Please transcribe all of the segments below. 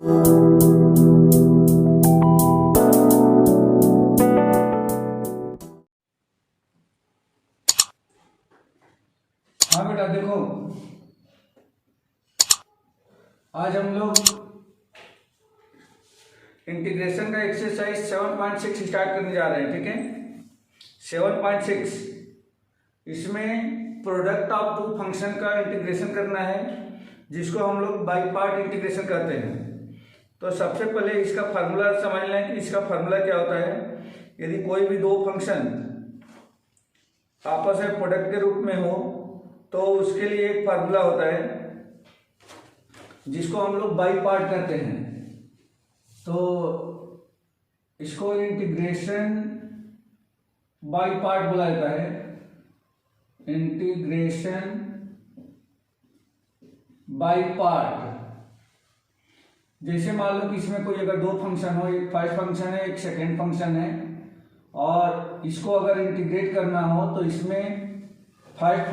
हाँ बेटा देखो, आज हम लोग इंटीग्रेशन का एक्सरसाइज 7.6 स्टार्ट करने जा रहे हैं। ठीक है, 7.6 इसमें प्रोडक्ट ऑफ टू फंक्शन का इंटीग्रेशन करना है, जिसको हम लोग बाई पार्ट इंटीग्रेशन करते हैं। तो सबसे पहले इसका फार्मूला समझ लें कि इसका फार्मूला क्या होता है। यदि कोई भी दो फंक्शन आपस में प्रोडक्ट के रूप में हो तो उसके लिए एक फार्मूला होता है जिसको हम लोग बाई पार्ट करते हैं। तो इसको इंटीग्रेशन बाई पार्ट बोला जाता है, इंटीग्रेशन बाई पार्ट। जैसे मान लो कि इसमें कोई अगर दो फंक्शन हो, एक फर्स्ट फंक्शन है एक सेकेंड फंक्शन है, और इसको अगर इंटीग्रेट करना हो तो इसमें फर्स्ट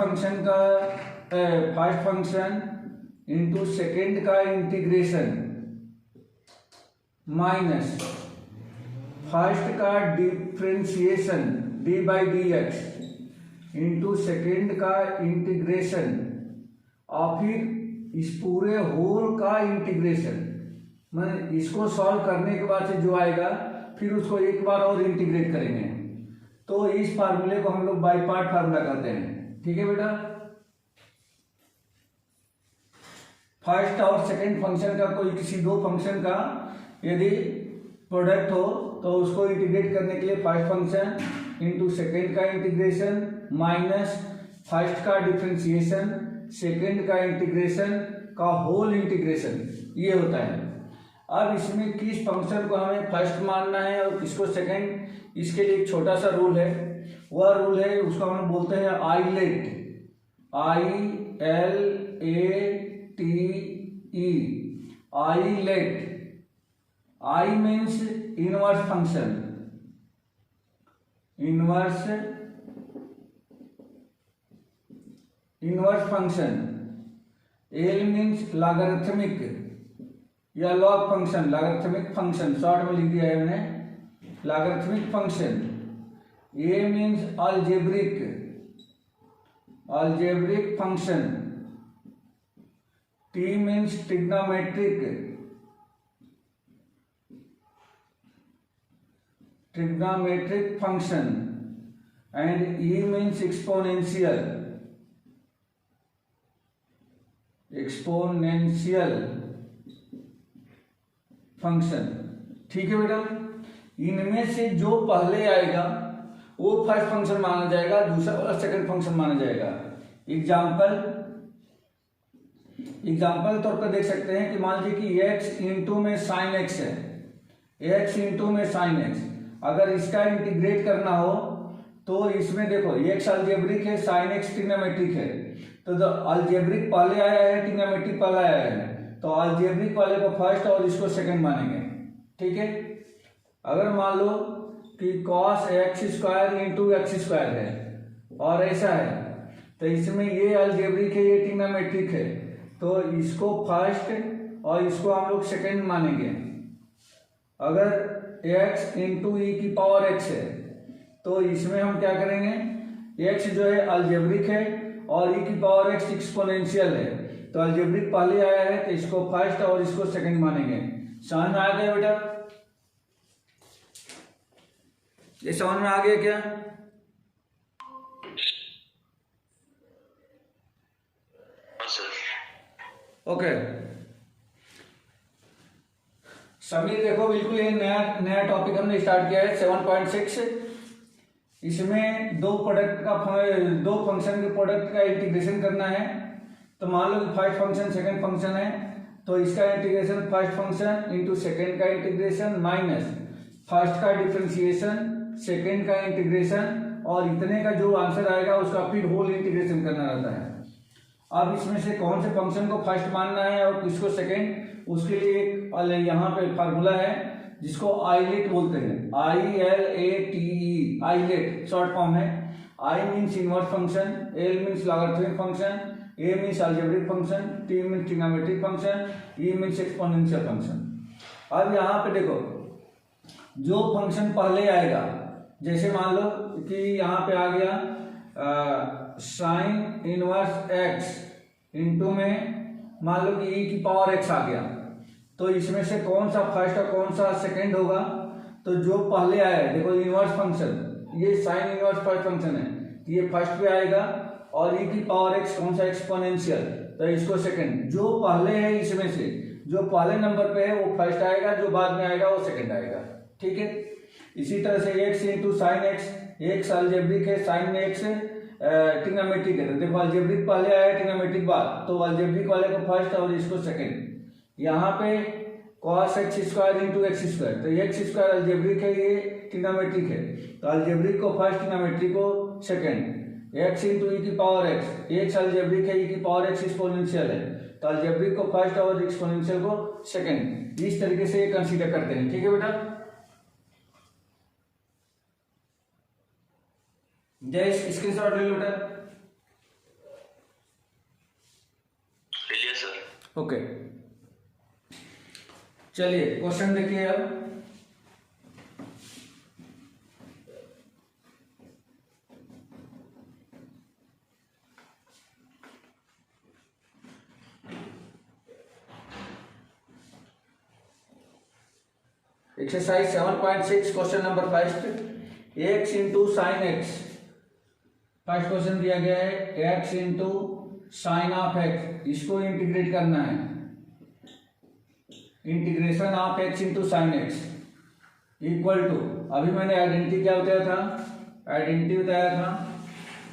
फंक्शन इंटू सेकेंड का इंटीग्रेशन माइनस फर्स्ट का differentiation D by D x into second का इंटीग्रेशन और फिर इस पूरे होल का इंटीग्रेशन। मतलब इसको सॉल्व करने के बाद से जो आएगा फिर उसको एक बार और इंटीग्रेट करेंगे। तो इस फार्मूले को हम लोग बाई पार्ट फार्मूला कहते हैं। ठीक है बेटा, फर्स्ट और सेकंड फंक्शन का कोई किसी दो फंक्शन का यदि प्रोडक्ट हो तो उसको इंटीग्रेट करने के लिए फर्स्ट फंक्शन इंटू सेकेंड का इंटीग्रेशन माइनस फर्स्ट का डिफ्रेंशिएशन सेकेंड का इंटीग्रेशन का होल इंटीग्रेशन, ये होता है। अब इसमें किस फंक्शन को हमें फर्स्ट मानना है और किसको सेकेंड, इसके लिए एक छोटा सा रूल है। वह रूल है, उसको हम बोलते हैं ILATE, ILATE, ILATE. I means inverse function, inverse function. L means logarithmic या log function, logarithmic function short में लिख दिया है मैंने, logarithmic function. A means algebraic function. T means trigonometric function, and E means exponential function. ठीक है बेटा, इनमें से जो पहले आएगा वो फर्स्ट फंक्शन माना जाएगा, दूसरा वाला सेकंड फंक्शन माना जाएगा। एग्जाम्पल तौर पर देख सकते हैं कि मान लीजिए कि x इंटू में साइन एक्स है, x इंटू में साइन एक्स, अगर इसका इंटीग्रेट करना हो तो इसमें देखो x अलजेब्रिक है, साइन एक्स ट्रिग्नोमेट्रिक है। तो अलजेब्रिक पहले आया है, ट्रिग्नोमेट्रिक पहले आया है, तो अलजेब्रिक वाले को फर्स्ट और इसको सेकंड मानेंगे। ठीक है, अगर मान लो कि cos x square into x square है और ऐसा है, तो इसमें ये अलजेब्रिक है, ये ट्रिग्नोमेट्रिक है, तो इसको फर्स्ट और इसको हम लोग सेकंड मानेंगे। अगर x इंटू ई की पावर x है तो इसमें हम क्या करेंगे, x जो है अलजेब्रिक है और e की पावर x एक्सपोनेंशियल है, तो अलजेब्रिक पहले आया है तो इसको फर्स्ट और इसको सेकंड मानेंगे। समझ में आ गया बेटा? ये समझ में आ गया क्या? ओके समीर, देखो बिल्कुल ये नया टॉपिक हमने स्टार्ट किया है 7.6। इसमें दो फंक्शन के प्रोडक्ट का इंटीग्रेशन करना है। तो मान लो कि फर्स्ट फंक्शन सेकंड फंक्शन है, तो इसका integration first function into second का इंटीग्रेशन माइनस फर्स्ट का डिफ्रेंशिएशन सेकेंड का इंटीग्रेशन, और इतने का जो आंसर आएगा उसका फिर होल इंटीग्रेशन करना रहता है। अब इसमें से कौन से फंक्शन को फर्स्ट मानना है और किसको सेकेंड, उसके लिए एक यहाँ पे फार्मूला है जिसको आईलेट बोलते हैं, ILATE, आईलेट शॉर्ट फॉर्म है। आई means inverse function, L means logarithmic function, A means algebraic function, T means trigonometric function, E means exponential function. अब यहाँ पे देखो जो फंक्शन पहले आएगा, जैसे मान लो कि यहाँ पे आ गया साइन इनवर्स एक्स इंटू में मान लो कि ई की पावर एक्स आ गया, तो इसमें से कौन सा फर्स्ट और कौन सा सेकंड होगा? तो जो पहले आया है, देखो इनवर्स फंक्शन, ये साइन इनवर्स फर्स्ट फंक्शन है, ये फर्स्ट पे आएगा, और ई की पावर एक्स कौन सा? एक्सपोनेंशियल, तो इसको सेकंड। जो पहले है इसमें से जो पहले नंबर पे है वो फर्स्ट आएगा, जो बाद में आएगा वो सेकंड आएगा, ठीक है। इसी तरह से x into sine x, x algebraic है, साइन एक्स ट्रिग्नोमेट्रिक है। तो देखो अलजेब्रिक पहले आया, ट्रिग्नोमेट्रिक बाद, तो अलजेब्रिक वाले को फर्स्ट और इसको सेकंड। यहाँ पे cos x square into x square, तो एक्स स्क्वायर अलजेब्रिक है, ये ट्रिग्नोमेट्रिक है, तो अलजेब्रिक को फर्स्ट, ट्रिग्नोमेट्रिक को सेकंड। एक्स इंटू ई की पावर एक्स, एक्स अलजेब्रिक है, ई की पावर एक्स एक्सपोनेंशियल है, तो अलजेब्रिक को फर्स्ट और एक्सपोनेंशियल को सेकंड। इस तरीके से ये कंसीडर करते हैं, ठीक है बेटा। जय स्क्रीनशॉट ले लो बेटा। सर ओके, चलिए क्वेश्चन देखिए अब। Exercise 7.6 question number first, X into sine X. First question दिया गया है X into sine of X, इसको इंटीग्रेट करना है। Integration of x into sine X equal to, अभी मैंने आइडेंटिटी क्या बताया था? आइडेंटिटी बताया था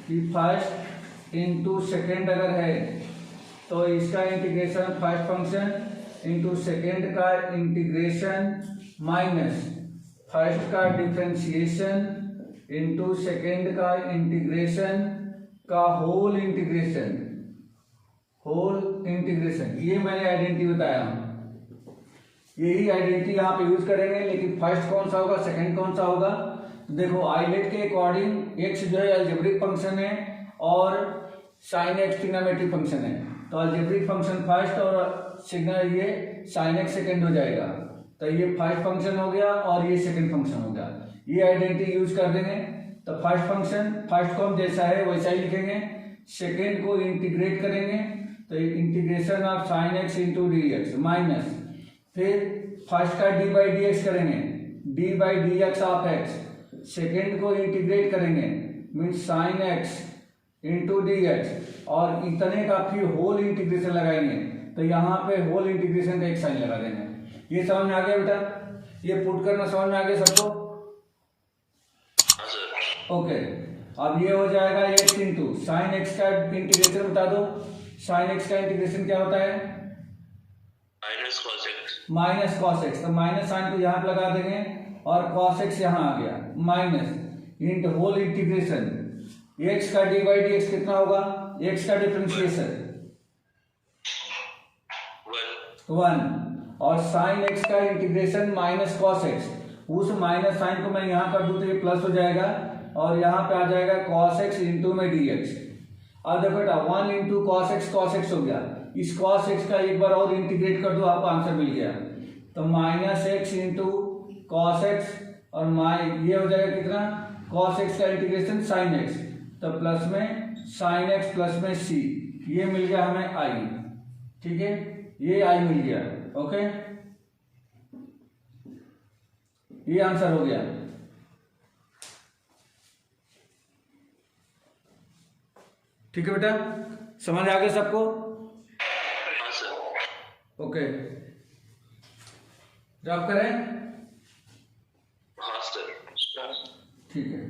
कि फर्स्ट इंटू सेकेंड अगर है तो इसका integration first function into second का इंटीग्रेशन माइनस फर्स्ट का डिफरेंशिएशन इंटू सेकेंड का इंटीग्रेशन का होल इंटीग्रेशन, ये मैंने आइडेंटिटी बताया। यही आइडेंटिटी यहाँ पे यूज करेंगे, लेकिन फर्स्ट कौन सा होगा, सेकंड कौन सा होगा? देखो आइलेट के अकॉर्डिंग एक्स जो है अलजेब्रिक फंक्शन है और साइन एक्स ट्रिग्नोमेट्रिक फंक्शन है, तो अलजेब्रिक फंक्शन फर्स्ट और सिग्नल ये साइन एक्स सेकंड हो जाएगा, तो ये फर्स्ट फंक्शन हो गया और ये सेकंड फंक्शन हो गया। ये आइडेंटिटी यूज कर देंगे, तो फर्स्ट फंक्शन फर्स्ट को हम जैसा है वैसा ही लिखेंगे, सेकेंड को इंटीग्रेट करेंगे, तो integration of sine x into D x minus, फिर फर्स्ट का डी बाई डी एक्स करेंगे, D by D x of x, second को इंटीग्रेट करेंगे mean sine x into D x, और इतने का फिर होल इंटीग्रेशन लगाएंगे, तो यहाँ पे होल इंटीग्रेशन का एक साइन लगा देंगे। ये समझ में आ गया बेटा? ये पुट करना समझ में आ गया सबको? ओके, अब ये हो जाएगा एक्स इंटू साइन एक्स का इंटीग्रेशन बता दो। साइन एक्स का इंटीग्रेशन क्या होता है? माइनस कॉस एक्स, तो माइनस साइन को यहाँ पे लगा देंगे और कॉस एक्स यहाँ आ गया, minus int whole integration X का डी बाई डी एक्स कितना होगा? एक्स का डिफरेंशिएशन 1 और साइन एक्स का इंटीग्रेशन माइनस कॉस एक्स, उस माइनस साइन को मैं यहाँ कर दूं तो ये प्लस हो जाएगा और यहाँ पे आ जाएगा कॉस एक्स इंटू में डी एक्स। अब देखो बेटा 1 इंटू कॉस एक्स हो गया, इस कॉस एक्स का एक बार और इंटीग्रेट कर दो, आपको आंसर मिल गया, तो minus X into cos x और ये हो जाएगा कितना? कॉस एक्स का इंटीग्रेशन साइन एक्स, तो प्लस में साइन एक्स प्लस में सी, ये मिल गया हमें आई, ठीक है, ये आई मिल गया। ओके, ये आंसर हो गया। ठीक है बेटा, समझ आ गया सबको? ओके, ड्रॉप करें? हाँ सर, ठीक है।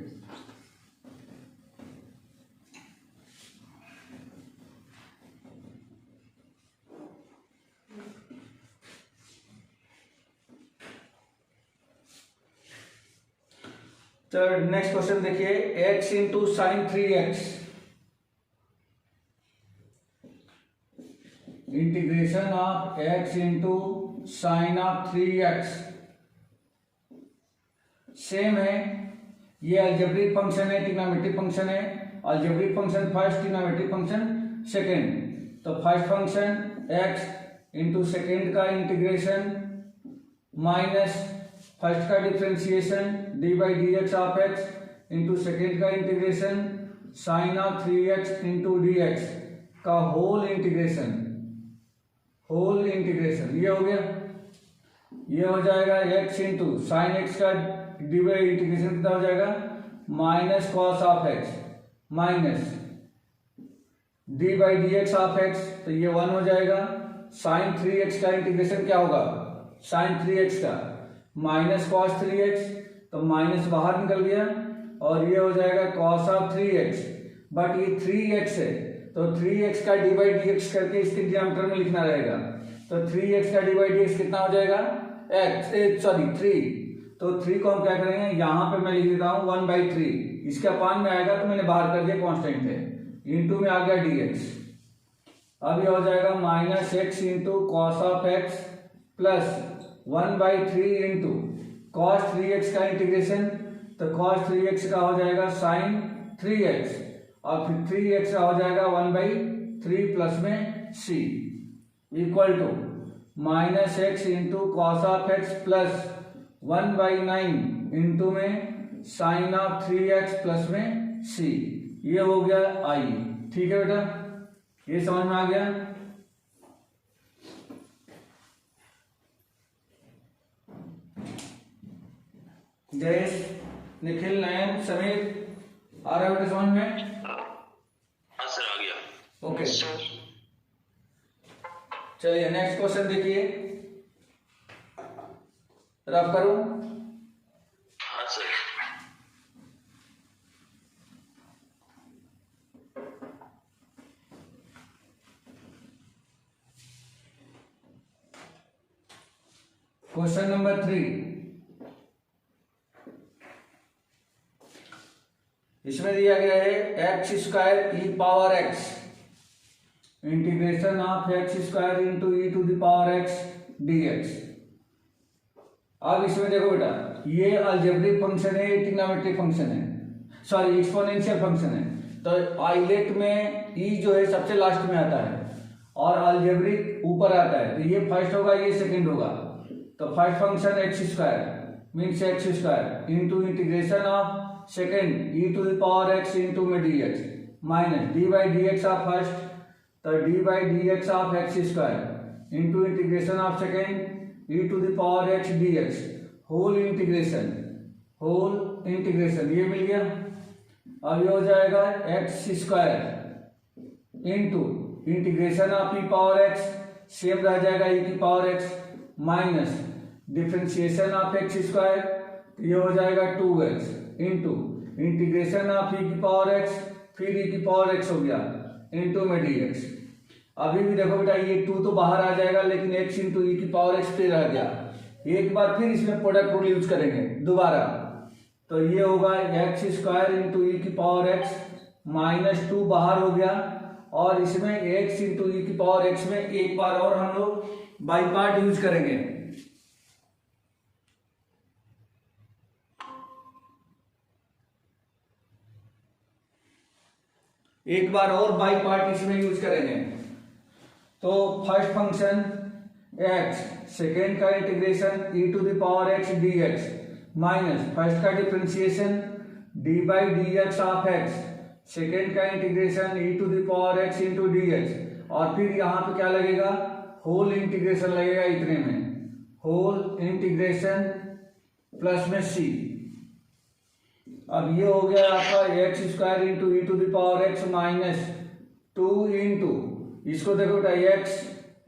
तो नेक्स्ट क्वेश्चन देखिए, x into sine 3x, integration of x into sine of 3x same है। ये अलजेब्रिक फंक्शन है, ट्रिग्नोमेट्रिक फंक्शन है, algebraic function first, trigonometric function second, तो first function x into second का इंटीग्रेशन माइनस फर्स्ट का differentiation D by D x of x into second का integration sine of 3x into D x का whole integration ये हो गया। ये हो जाएगा x इंटू साइन एक्स का डी बाई इंटीग्रेशन कितना हो जाएगा minus cos of x minus D by D x of X, तो ये 1 हो जाएगा। साइन 3x का इंटीग्रेशन क्या होगा साइन 3x का माइनस कॉस 3x, तो माइनस बाहर निकल गया और ये हो जाएगा कॉस ऑफ 3x, बट ये 3x है तो 3x का डी बाई डी एक्स करके इसके डिनोमिनेटर में लिखना रहेगा। तो 3x का डी बाई डी एक्स कितना हो जाएगा 3, तो 3 को हम क्या करेंगे यहाँ पे मैं लिख देता हूँ 1/3, इसके अपान में आएगा तो मैंने बाहर कर दिया कांस्टेंट है, इंटू में आ गया dx। अब ये हो जाएगा minus X into cos of X plus 1/3 into cos 3x का इंटीग्रेशन, तो कॉस 3x का हो जाएगा साइन 3x और फिर 3x का हो जाएगा 1/3 प्लस में c equal to minus X into cos of X plus 1/9 into में साइन ऑफ 3x प्लस में c। ये हो गया i। ठीक है बेटा, ये समझ में आ गया। जयेश, निखिल, नयन, समीर आ रहा है बेटा समझ में? हाँ सर आ गया। ओके चलिए नेक्स्ट क्वेश्चन देखिए, रफ करूं। हाँ सर। क्वेश्चन नंबर 3, इसमें दिया गया है X square E power X integration of X square into E to the power X D X. अब इसमें देखो बेटा, ये अलजेब्रिक फंक्शन है, ये ट्रिग्नोमेट्रिक फंक्शन है, सॉरी एक्सपोनेंशियल फंक्शन है। तो आइलेट में ई जो है सबसे लास्ट में आता है और अलजेब्रिक ऊपर आता है, तो ये फर्स्ट होगा ये सेकंड होगा। तो first function X square means X square into integration of second E to the power X into में D x minus D by D x of first, तो D by D x of X square into integration of second E to the power X D X whole integration ये मिल गया। अब ये हो जाएगा x square into integration of E power X same रह जाएगा ई की power X minus differentiation of X square, तो ये हो जाएगा 2x इंटू इंटीग्रेशन ऑफ ई की पावर एक्स फिर ई की पावर एक्स हो गया इंटू में dx। अभी भी देखो बेटा ये 2 तो बाहर आ जाएगा लेकिन x इंटू ई की पावर एक्स पे रह गया। एक बार फिर इसमें प्रोडक्ट रूल यूज करेंगे दोबारा, तो ये होगा एक्स स्क्वायर इंटू ई की पावर एक्स माइनस 2 बाहर हो गया और इसमें x इंटू ई की पावर एक्स में एक बार और हम लोग बाई पार्ट यूज करेंगे। एक बार और बाई पार्ट इसमें यूज करेंगे। तो फर्स्ट फंक्शन x सेकेंड का integration e to the power x dx minus first का differentiation d by D x of x second का integration e to the power x into dx और फिर यहाँ पे क्या लगेगा होल इंटीग्रेशन लगेगा इतने में, होल इंटीग्रेशन प्लस में c। अब ये हो गया आपका X square into E to the power X minus 2 into इसको देखो बेटा एक्स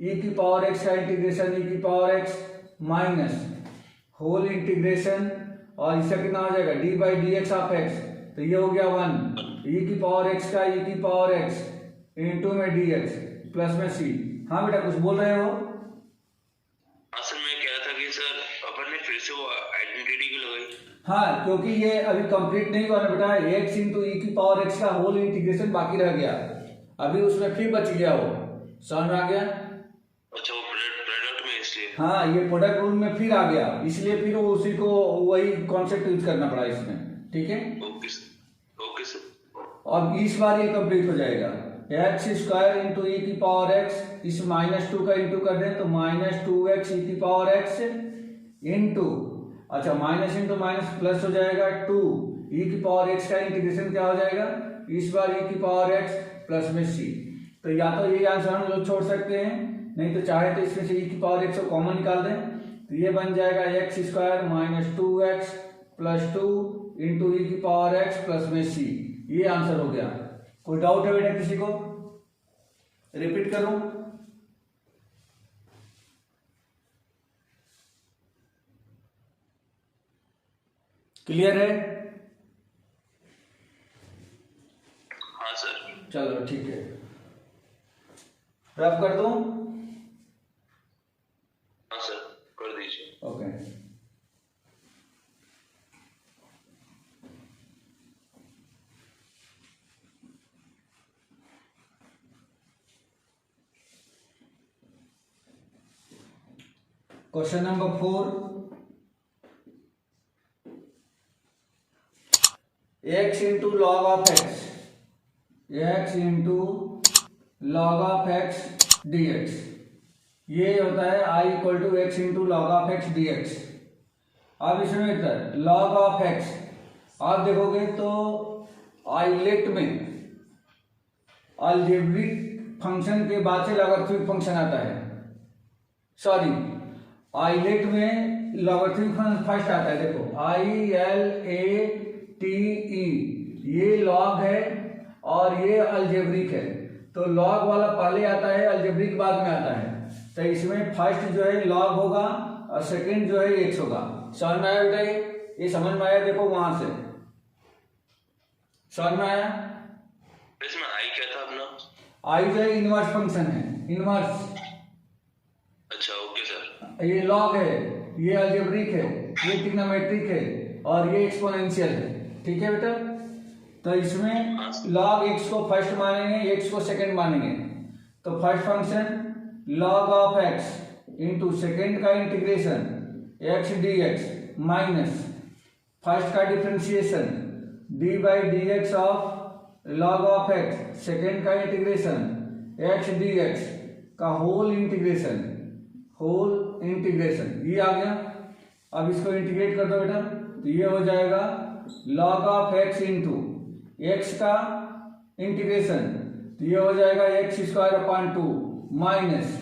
ई की पावर एक्स का इंटीग्रेशन ई की power X minus whole integration और इसका कितना हो जाएगा D by D x of X, तो ये हो गया 1 ई की पावर एक्स का ई की पावर एक्स इंटू में डी एक्स प्लस में सी। हाँ बेटा कुछ बोल रहे हो? सर मैं कह रहा था कि सर अपन ने फिर से वो आइडेंटिटी क्यों लगाई? हाँ क्योंकि ये अभी कंप्लीट नहीं हुआ ना बेटा, एक्स इंटू ई की पावर एक्स का होल इंटीग्रेशन बाकी रह गया, अभी उसमें फिर बच गया वो, समझ में आ गया? अच्छा वो प्रोडक्ट में इसलिए? हाँ ये प्रोडक्ट रूल में फिर आ गया, इसलिए फिर वो उसी को वही कॉन्सेप्ट यूज करना पड़ा इसमें। ठीक है ओके सर। और इस बार ये कंप्लीट हो जाएगा, एक्स स्क्वायर इंटू ई की पावर एक्स, इस -2 का इंटू कर दें तो -2x ई की पावर एक्स इंटू, अच्छा माइनस इंटू माइनस प्लस हो जाएगा 2 ई की पावर एक्स का इंटीग्रेशन क्या हो जाएगा, इस बार ई की पावर एक्स प्लस में सी। तो या तो ये आंसर हम लोग छोड़ सकते हैं, नहीं तो चाहे तो इसमें से ई की पावर एक्स को कॉमन निकाल दें, तो ये बन जाएगा x square minus 2x plus 2 into E की पावर एक्स प्लस में सी। ये आंसर हो गया। कोई डाउट है बेटा किसी को? रिपीट करूं? क्लियर है? हाँ सर। चलो ठीक है, रब कर दूं? हाँ सर, कर दीजिए। Okay. Question number 4, x into log of X, x into log of X D X, ये होता है i equal to X into log of X D X. अब इसमें इधर लॉग ऑफ एक्स आप देखोगे तो आइलेट में अलजेब्रिक फंक्शन के बाद से लॉगरिथमिक फंक्शन आता है, सॉरी आइलेट में लॉगरिथमिक फंक्शन फर्स्ट आता है। देखो ILATE, ये लॉग है और ये अलजेब्रिक है, तो लॉग वाला पहले आता है, अलजेब्रिक बाद में आता है। तो इसमें फर्स्ट जो है लॉग होगा और सेकंड जो है एक्स होगा। समझ में आया बेटा? ये समझ में आया? देखो वहां से समझ में आया? इसमें आई क्या था अपना? आई जो है इनवर्स फंक्शन है, इनवर्स। अच्छा ओके सर। ये लॉग है, ये अलजेब्रिक है, ये ट्रिग्नोमेट्रिक है और ये एक्सपोनेंशियल है। ठीक है बेटा? तो इसमें लॉग एक्स को फर्स्ट मानेंगे, एक्स को सेकंड मानेंगे। तो first function log of x into second का integration x D x minus first का differentiation D by D x of log of x, second का इंटीग्रेशन एक्स डी एक्स का whole integration, ये आ गया। अब इसको इंटीग्रेट कर दो बेटा, तो ये हो जाएगा log of x into x का इंटीग्रेशन, तो ये हो जाएगा x square upon 2 minus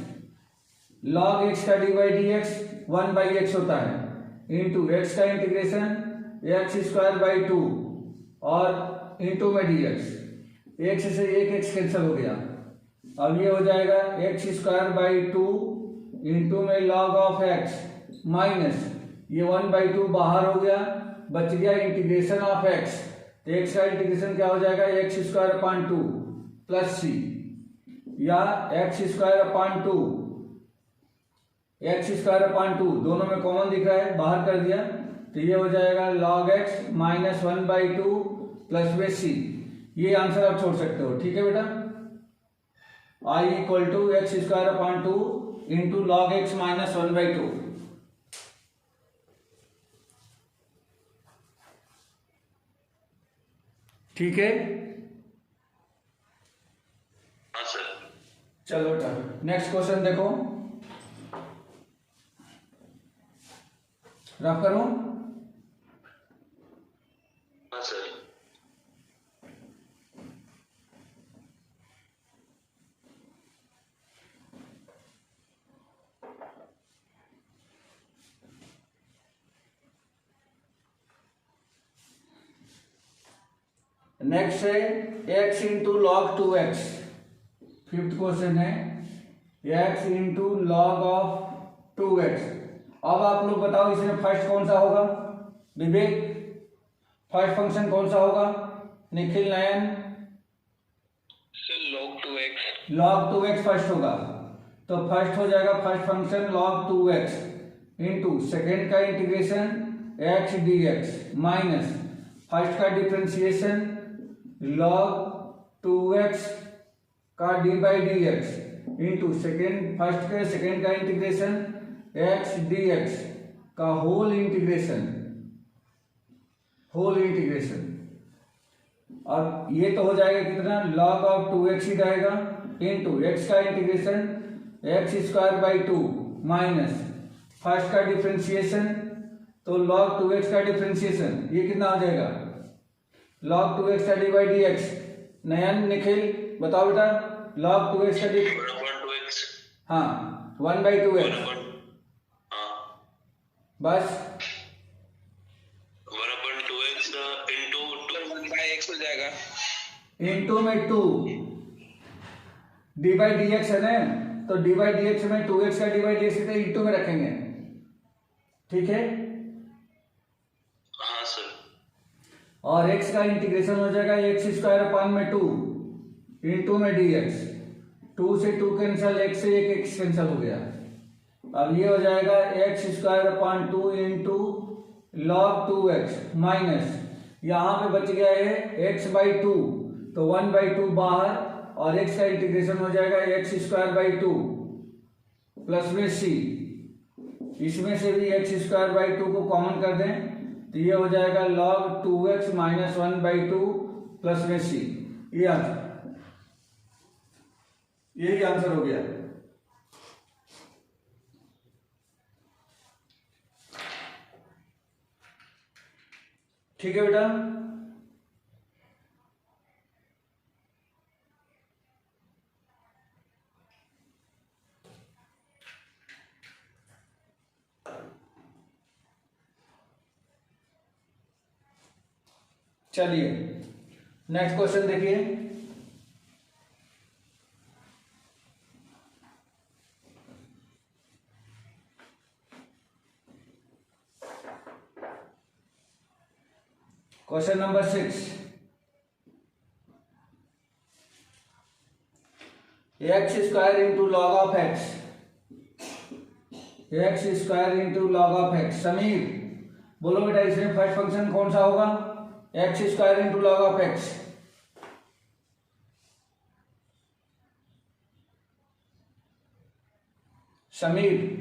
log x का D by D x 1 by x होता है इंटू एक्स का इंटीग्रेशन एक्स स्क्वायर बाई 2 और इंटू में डी एक्स, एक्स से एक एक्स कैंसिल हो गया। अब ये हो जाएगा एक्स स्क्वायर बाई 2 इंटू में लॉग ऑफ एक्स माइनस ये 1/2 बाहर हो गया, बच गया इंटीग्रेशन ऑफ एक्स। तो एक्स का इंटीग्रेशन क्या हो जाएगा, एक्स स्क्वायर अपॉन 2 प्लस सी, या x square upon 2, x square upon 2 दोनों में कॉमन दिख रहा है, बाहर कर दिया, तो ये हो जाएगा लॉग एक्स माइनस 1/2 प्लस में सी। ये आंसर आप छोड़ सकते हो। ठीक है बेटा? I equal to x square upon 2 into log x minus 1/2। ठीक है? हाँ सर। चलो नेक्स्ट क्वेश्चन देखो, रफ करूं? हाँ सर। नेक्स्ट है x into log 2x। Fifth question है x into log of 2x। अब आप लोग बताओ इसमें फर्स्ट कौन सा होगा? विवेक, फर्स्ट फंक्शन कौन सा होगा? Nikhil, Nayan? Sir log 2x। log 2x first होगा, तो फर्स्ट हो जाएगा first function log 2x into second का integration x dx minus first का डिफ्रेंशिएशन log 2x का D by D x into second first के सेकेंड का इंटीग्रेशन x dx का होल इंटीग्रेशन। अब ये तो हो जाएगा कितना, log ऑफ 2x ही रहेगा इंटू एक्स का integration x square by 2 minus first का डिफरेंशिएशन, तो log 2x का डिफरेंशिएशन ये कितना हो जाएगा, log 2x का डी बाई डी एक्स। नयन निखिल बताओ बेटा, log 2x का डी, 1/2x। हाँ 1/2x, बस 1/2x इंटू 1/x हो जाएगा, इंटू में 2 डी बाई डी एक्स है ना, तो डी बाई डी एक्स में 2x का D by D x into में रखेंगे, ठीक है। हाँ सर। और x का इंटीग्रेशन हो जाएगा एक्स स्क्वायर अपान में 2 इंटू में डी एक्स, 2 से 2 कैंसिल, x से एक x कैंसिल हो गया। अब ये हो जाएगा x square upon 2 into log 2x minus, यहाँ पे बच गया है x बाई 2, तो 1/2 बाहर, और x का इंटीग्रेशन हो जाएगा एक्स स्क्वायर बाई 2 प्लस में c, इसमें से भी एक्स स्क्वायर बाई 2 को कॉमन कर दें तो ये हो जाएगा log 2x माइनस 1/2 प्लस में c। ये आंसर, यही आंसर हो गया। ठीक है बेटा, चलिए नेक्स्ट क्वेश्चन देखिए। Question number 6, x square into log of x, x square into log of x. Sameer बोलो बेटा, इसमें फर्स्ट फंक्शन कौन सा होगा, x square into log of x. Sameer,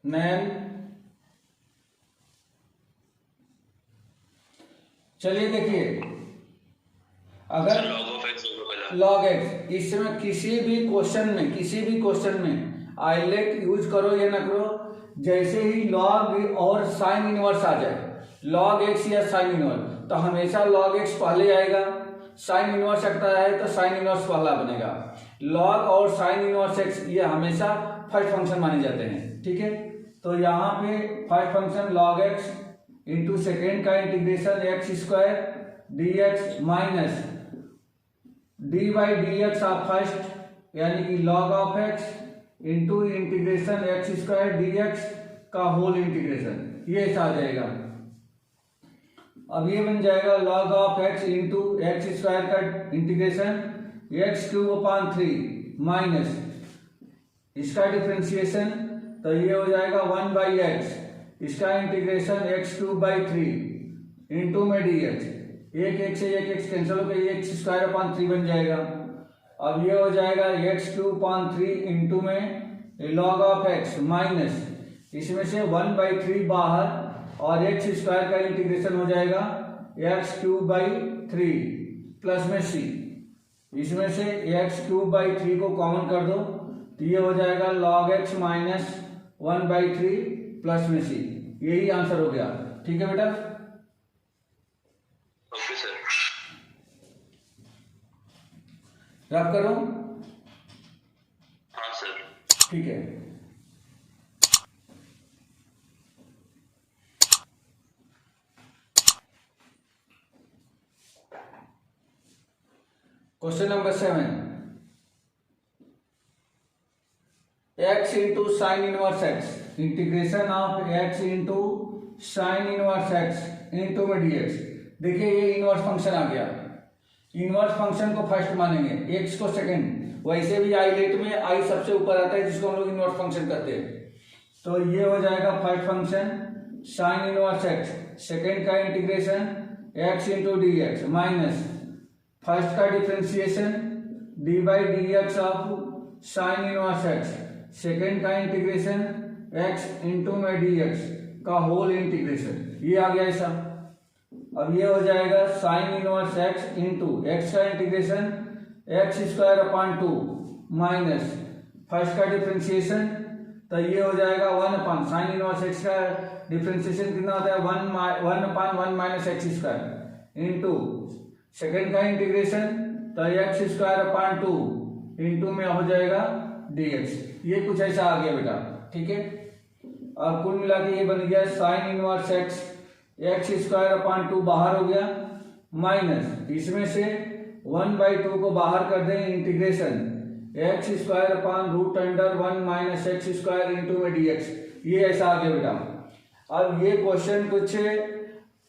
Nayan, चलिए देखिए, अगर लॉग एक्स, इसमें किसी भी क्वेश्चन में आइलेट यूज करो या ना करो, जैसे ही लॉग और साइन इनवर्स आ जाए, लॉग एक्स या साइन इनवर्स, तो हमेशा लॉग एक्स पहले आएगा, साइन इनवर्स आता है तो साइन इनवर्स पहला बनेगा। लॉग और साइन इनवर्स एक्स ये हमेशा फर्स्ट फंक्शन माने जाते हैं, ठीक है। तो यहाँ पे first function log x into second का integration x square d x minus D by D x of first, यानी कि log of x into integration x square d x का होल इंटीग्रेशन, ये ऐसा आ जाएगा। अब ये बन जाएगा log of x into x square का integration x cube upon 3 minus इसका डिफ्रेंसिएशन, तो ये हो जाएगा 1/x, इसका integration x cube by 3 into में डी एक्स, एक एक से एक एक्स कैंसिल होकर एक्स स्क्वायर अपान 3 बन जाएगा। अब ये हो जाएगा एक्स क्यूब अपान 3 इंटू में लॉग ऑफ एक्स माइनस इसमें से 1/3 बाहर, और एक्स स्क्वायर का इंटीग्रेशन हो जाएगा एक्स क्यूब बाई 3 प्लस में c, इसमें से एक्स क्यूब बाई 3 को कॉमन कर दो तो ये हो जाएगा log x माइनस 1/3 प्लस में c। यही आंसर हो गया, ठीक है बेटा। ओके सर, रब करो। हाँ सर, ठीक है, question number 7, x into sine inverse x, integration of x into sine inverse x into में dx। देखिए ये इनवर्स फंक्शन आ गया, इनवर्स फंक्शन को फर्स्ट मानेंगे, x को सेकंड, वैसे भी आइलेट में i सबसे ऊपर आता है जिसको हम लोग इनवर्स फंक्शन कहते हैं। तो ये हो जाएगा first function sine inverse x, second का integration x into D x minus first का differentiation d by D x of sine inverse x, second का इंटीग्रेशन x इंटू में डी एक्स का होल इंटीग्रेशन, ये आ गया ऐसा। अब ये हो जाएगा sine inverse x into x का integration x square upon 2 minus first का डिफ्रेंशिएशन, तो ये हो जाएगा 1 अपान साइन इनवर्स एक्स का डिफ्रेंशिएशन कितना होता है 1 अपान 1 minus x square into second का इंटीग्रेशन, तो एक्स स्क्वायर अपान 2 इंटू में हो जाएगा dx। ये कुछ ऐसा आ गया बेटा, ठीक है। और कुल मिला के ये बन गया sign inverse x, x square upon 2 बाहर हो गया माइनस इसमें से 1/2 को बाहर कर दें, integration x square upon root under 1 minus x square into में dx। ये ऐसा आ गया बेटा। अब ये क्वेश्चन कुछ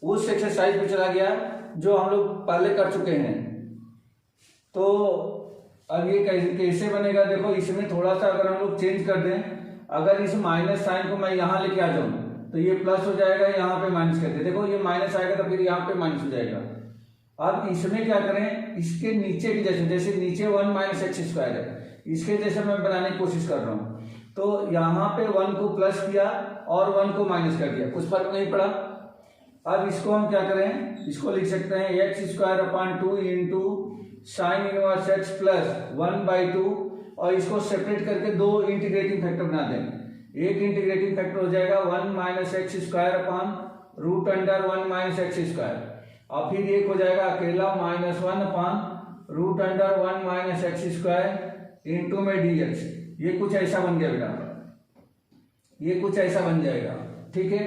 उस एक्सरसाइज पे चला गया जो हम लोग पहले कर चुके हैं। तो अब ये कैसे बनेगा, देखो इसमें थोड़ा सा अगर हम लोग चेंज कर दें, अगर इस माइनस साइन को मैं यहाँ लेके आ जाऊँ तो ये प्लस हो जाएगा, यहाँ पे माइनस करते, देखो ये माइनस आएगा तो फिर यहाँ पे माइनस हो जाएगा। अब इसमें क्या करें, इसके नीचे की जैसे नीचे 1 माइनस एक्स स्क्वायर है, इसके जैसे मैं बनाने की कोशिश कर रहा हूँ। तो यहाँ पे 1 को प्लस किया और 1 को माइनस कर दिया, कुछ फर्क नहीं पड़ा। अब इसको हम क्या करें, इसको लिख सकते हैं x square upon 2 into sine inverse x plus 1/2, और इसको सेपरेट करके दो इंटीग्रेटिंग फैक्टर बना दें। एक इंटीग्रेटिंग फैक्टर हो जाएगा 1 minus x square upon root under 1 minus x square, और फिर एक हो जाएगा अकेला -1 upon root under 1 minus x square into में dx। ये कुछ ऐसा बन गया बेटा, ये कुछ ऐसा बन जाएगा, ठीक है।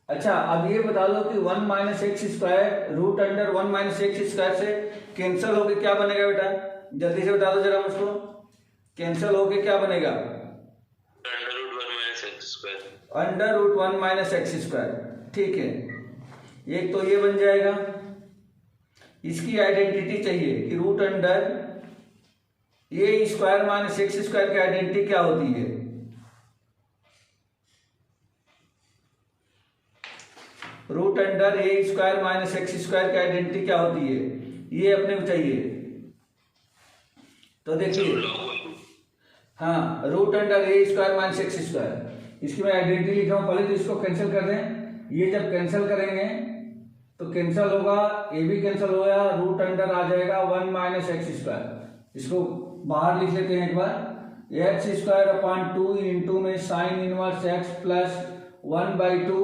अच्छा, अब ये बता दो कि 1 minus x square root under 1 minus x square से कैंसिल होके क्या बनेगा बेटा, जल्दी से बता दो जरा मुझको, कैंसिल होके क्या बनेगा, under root 1 minus x square, under root 1 minus x square, ठीक है। एक तो ये बन जाएगा। इसकी आइडेंटिटी चाहिए कि root under a square minus x square की आइडेंटिटी क्या होती है, root under a square minus x square की आइडेंटिटी क्या होती है, ये अपने को चाहिए। तो देखिए, हाँ, root under a square minus x square, इसकी मैं आइडेंटिटी लिख रहा हूं, पहले तो इसको कैंसिल कर दें। ये जब कैंसिल करेंगे तो कैंसिल होगा, ए भी कैंसिल हो गया, रूट अंडर आ जाएगा 1 माइनस एक्स स्क्वायर। इसको बाहर लिख लेते हैं एक बार, एक्स स्क्वायर अपान 2 इंटू में साइन इनवर्स एक्स प्लस 1/2,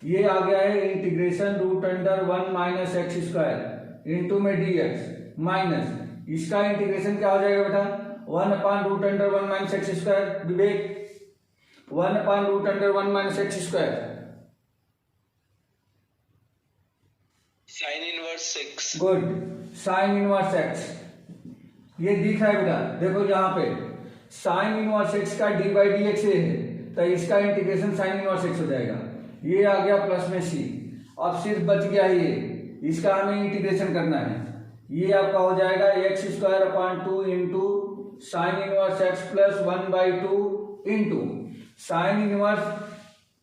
ये आ गया है integration root under 1 minus x square into में dx माइनस इसका इंटीग्रेशन क्या हो जाएगा बेटा, 1 upon root under 1 minus x square, Vivek 1 upon root under 1 minus x square, sine inverse x, good, sine inverse x. ये दिख रहा है बेटा, देखो यहाँ पे साइन इनवर्स एक्स का d/dx है, तो इसका इंटीग्रेशन साइन इनवर्स एक्स हो जाएगा। ये आ गया प्लस में c, अब सिर्फ बच गया ये, इसका हमें इंटीग्रेशन करना है। ये आपका हो जाएगा x square upon 2 into sine inverse x plus 1/2 into sine inverse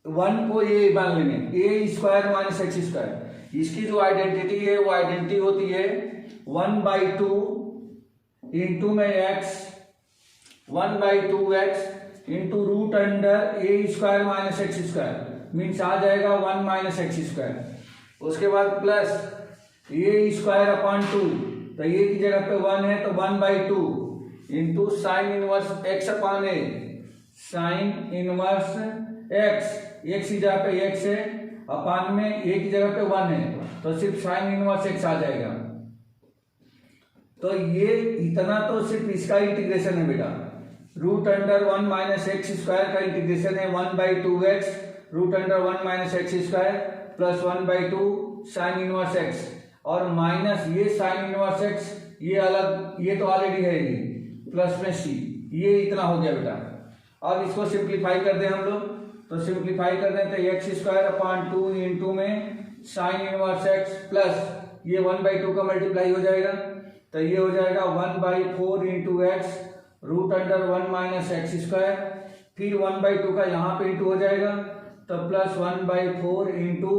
1 को ए मान लेंगे, ए स्क्वायर माइनस एक्स स्क्वायर। इसकी जो आइडेंटिटी है वो आइडेंटिटी होती है 1/2 इंटू में x, 1/2x into root under a square minus x square, means आ जाएगा 1 माइनस एक्स स्क्वायर। उसके बाद प्लस ए स्क्वायर अपान 2, तो ये की जगह पे 1 है तो 1/2 इंटू साइन इनवर्स एक्स अपान ए, साइन इनवर्स एक्स, एक्स की जगह पे एक्स है, अपान में ए की जगह पे 1 है, तो सिर्फ साइन इनवर्स एक्स आ जाएगा। तो ये इतना तो सिर्फ इसका इंटीग्रेशन है बेटा, root under 1 minus x square का इंटीग्रेशन है 1/2x root under 1 minus x square plus 1/2 sine inverse X, और माइनस ये साइन इनवर्स एक्स, ये अलग, ये तो ऑलरेडी है ही, प्लस में c, ये इतना हो गया बेटा। अब इसको सिंप्लीफाई कर दें हम लोग, तो सिंप्लीफाई कर दें तो एक्स स्क्वायर अपान 2 इंटू में साइन इनवर्स एक्स प्लस ये 1/2 का मल्टीप्लाई हो जाएगा, तो ये हो जाएगा 1/4 into X root under 1 minus x square, फिर 1/2 का यहाँ पे इंटू हो जाएगा, तो plus 1/4 into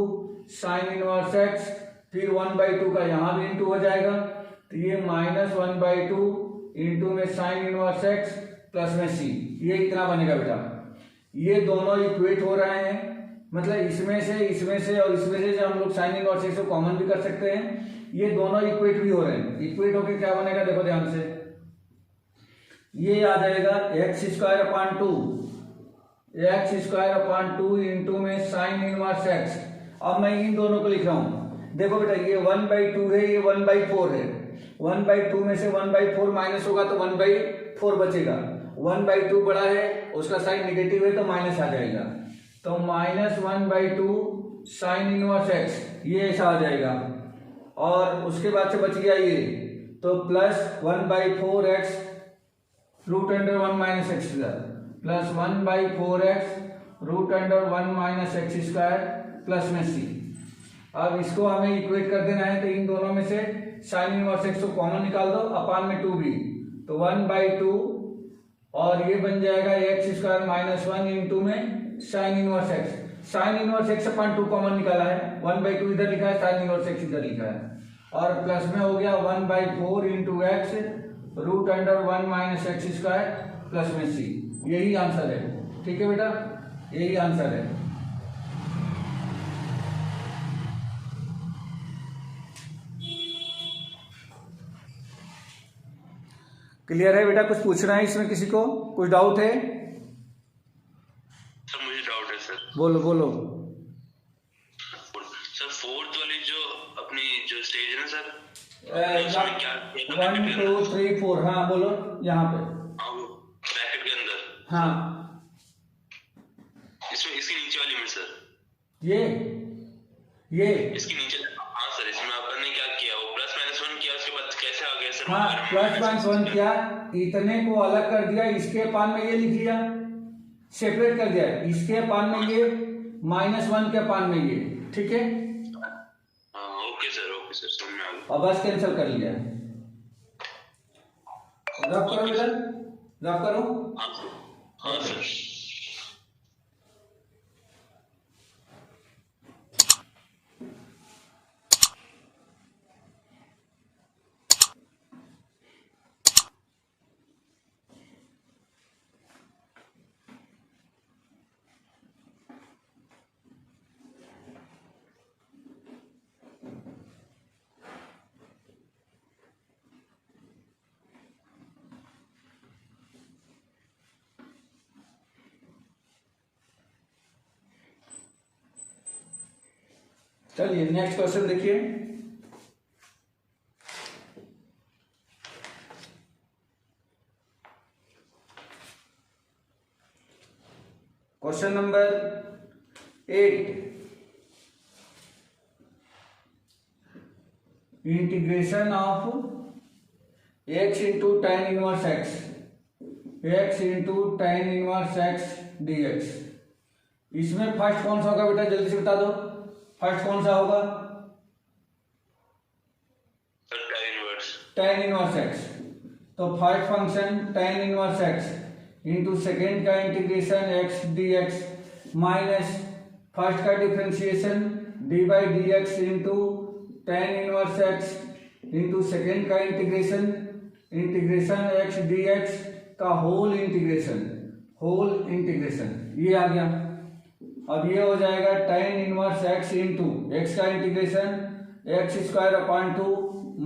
sine inverse X, फिर 1/2 का यहाँ भी इंटू हो जाएगा, तो ये -1/2 इंटू में साइन इनवर्स एक्स प्लस में c, ये इतना बनेगा बेटा। ये दोनों इक्वेट हो रहे हैं, मतलब इसमें से और इसमें से जो हम लोग साइन इनवर्स एक्स को कॉमन भी कर सकते हैं, ये दोनों इक्वेट भी हो रहे हैं। इक्वेट होके क्या बनेगा देखो ध्यान से, ये आ जाएगा x square upon two into में साइन इनवर्स एक्स। अब मैं इन दोनों को लिख रहा हूं, देखो बेटा ये 1/2 है, ये 1/4 है। 1/2 में से 1/4 माइनस होगा तो 1/4 बचेगा। 1/2 बड़ा है, उसका साइन निगेटिव है तो माइनस आ जाएगा, तो माइनस 1/2 साइन इनवर्स एक्स, ये ऐसा आ जाएगा। और उसके बाद से बच गया ये, तो plus 1/4 X root under 1 minus x square, plus 1/4 X root under 1 minus x square plus में सी। अब इसको हमें इक्वेट कर देना है, तो इन दोनों में से साइन इनवर्स एक्स को कॉमन निकाल दो, अपान में 2b, तो 1/2 और ये बन जाएगा एक्स स्क्वायर माइनस 1 इंटू में sine inverse x. Sign inverse x upon 2 common निकाला है, 1/2 इधर लिखा है, साइन इनवर्स एक्स इधर लिखा है, और प्लस में हो गया 1/4 into X root under 1 minus x square plus में सी। यही आंसर है, ठीक है बेटा, यही आंसर है। क्लियर है बेटा? कुछ पूछना है इसमें किसी को? कुछ डाउट है? सर मुझे डाउट है सर। बोलो बोलो। सर फोर्थ वाली जो अपनी जो स्टेज है ना सर, 1 2 3 4, हाँ बोलो यहाँ पे, ब्रैकेट के अंदर, हाँ इसमें इसके नीचे वाली में सर, ये इसके नीचे, हाँ सर, इसमें आपने क्या किया, वो प्लस माइनस 1 किया, उसके बाद कैसे आ गया सर? हाँ प्लस माइनस 1 किया, इतने को अलग कर दिया, इसके पान में ये लिख लिया, सेपरेट कर दिया, इसके पान में ये माइनस 1 के पान में ये, ठीक है। ओके सर समझ में आ गया। अब बस कैंसिल कर लिया, रफ करो बेटा, रफ करो। हाँ सर। चलिए नेक्स्ट क्वेश्चन देखिए। Question number 8, integration of x into tan inverse x into tan inverse x dx। इसमें फर्स्ट कौन सा होगा बेटा, जल्दी से बता दो, फर्स्ट कौन सा होगा? tan inverse x। तो first function tan inverse x into second का integration x dx minus first का differentiation dy dx into tan inverse x into second का इंटीग्रेशन x dx का होल इंटीग्रेशन, ये आ गया। अब ये हो जाएगा tan inverse x into x का integration x square upon 2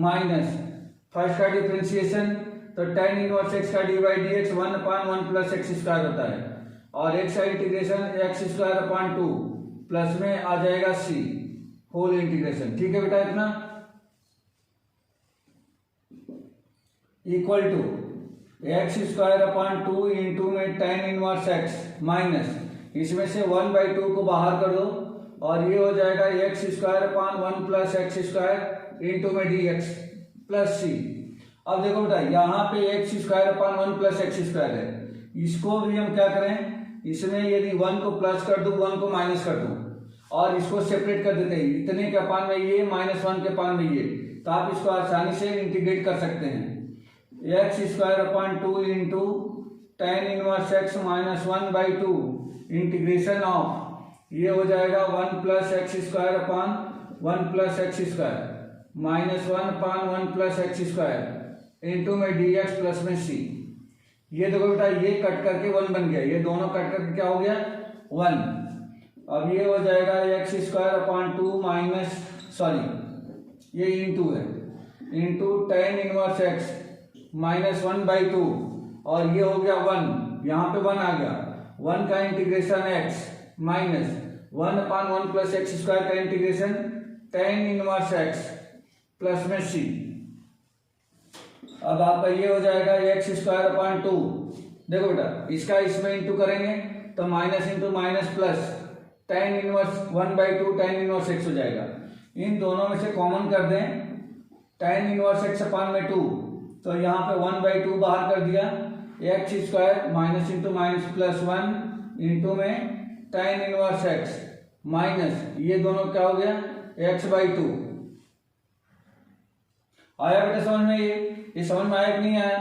minus first का डिफरेंशिएशन, तो tan इनवर्स x का dy dx 1/1 plus x square होता है, और x का integration x square upon 2 plus में आ जाएगा c होल इंटीग्रेशन, ठीक है बेटा। इतना equal to x square upon 2 into में tan इनवर्स x माइनस इसमें से 1/2 को बाहर कर दो, और ये हो जाएगा x square upon 1 plus x square into में dx प्लस c। अब देखो बेटा यहाँ पे x square upon 1 plus x square है, इसको भी हम क्या करें, इसमें यदि 1 को प्लस कर दूं 1 को माइनस कर दूं और इसको सेपरेट कर देते हैं, इतने के अपान में ये माइनस 1 के अपान में ये, तो आप इसको आसानी से इंटीग्रेट कर सकते हैं। X square upon 2 into tan inverse x minus 1/2 integration of, ये हो जाएगा 1 plus x square upon 1 plus x square minus 1 upon 1 plus x square into में dx प्लस में c। ये देखो बेटा ये कट करके 1 बन गया, ये दोनों कट करके क्या हो गया 1। अब ये हो जाएगा एक्स स्क्वायर अपॉन 2 माइनस ये इंटू है, into ten inverse x minus 1/2 और ये हो गया 1, यहाँ पे 1 आ गया, 1 का integration x minus 1/1 plus x square का integration tan inverse x plus में c। अब आपका ये हो जाएगा एक्स स्क्वायर अपॉन 2। देखो बेटा इसका इसमें इंटू करेंगे तो minus into minus plus tan inverse 1/2 ten inverse x हो जाएगा। इन दोनों में से कॉमन कर दें टेन इनवर्स एक्स अपॉन में 2, तो यहाँ पे 1/2 बाहर कर दिया, x square minus into minus plus 1 into में टेन इनवर्स एक्स माइनस ये दोनों क्या हो गया x/2। आया बेटा समझ में? ये समझ में आया कि नहीं आया?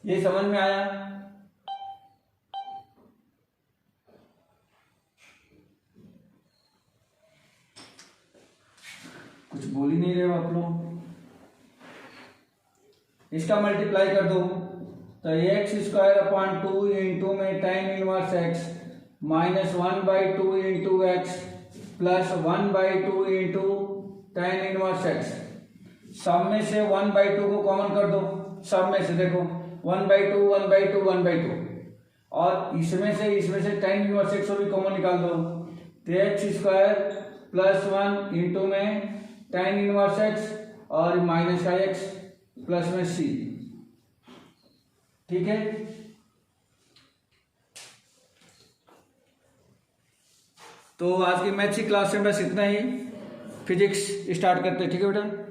ये समझ में आया? कुछ बोल ही नहीं रहे हो आप लोग। इसका मल्टीप्लाई कर दो तो एक्स स्क्वायर अपॉन 2 इंटू में ten inverse x minus 1/2 into x plus 1/2 into ten inverse x. सब में से 1/2 को कॉमन कर दो, सब में से देखो 1/2 1/2 1/2 और इसमें से टेन इनवर्स एक्स को भी कॉमन निकाल दो तो एक्स स्क्वायर प्लस 1 इंटू में टेन इनवर्स एक्स और माइनस का एक्स प्लस में c। ठीक है, तो आज की मैथ्स की क्लास में बस इतना ही। फिजिक्स स्टार्ट करते हैं, ठीक है बेटा।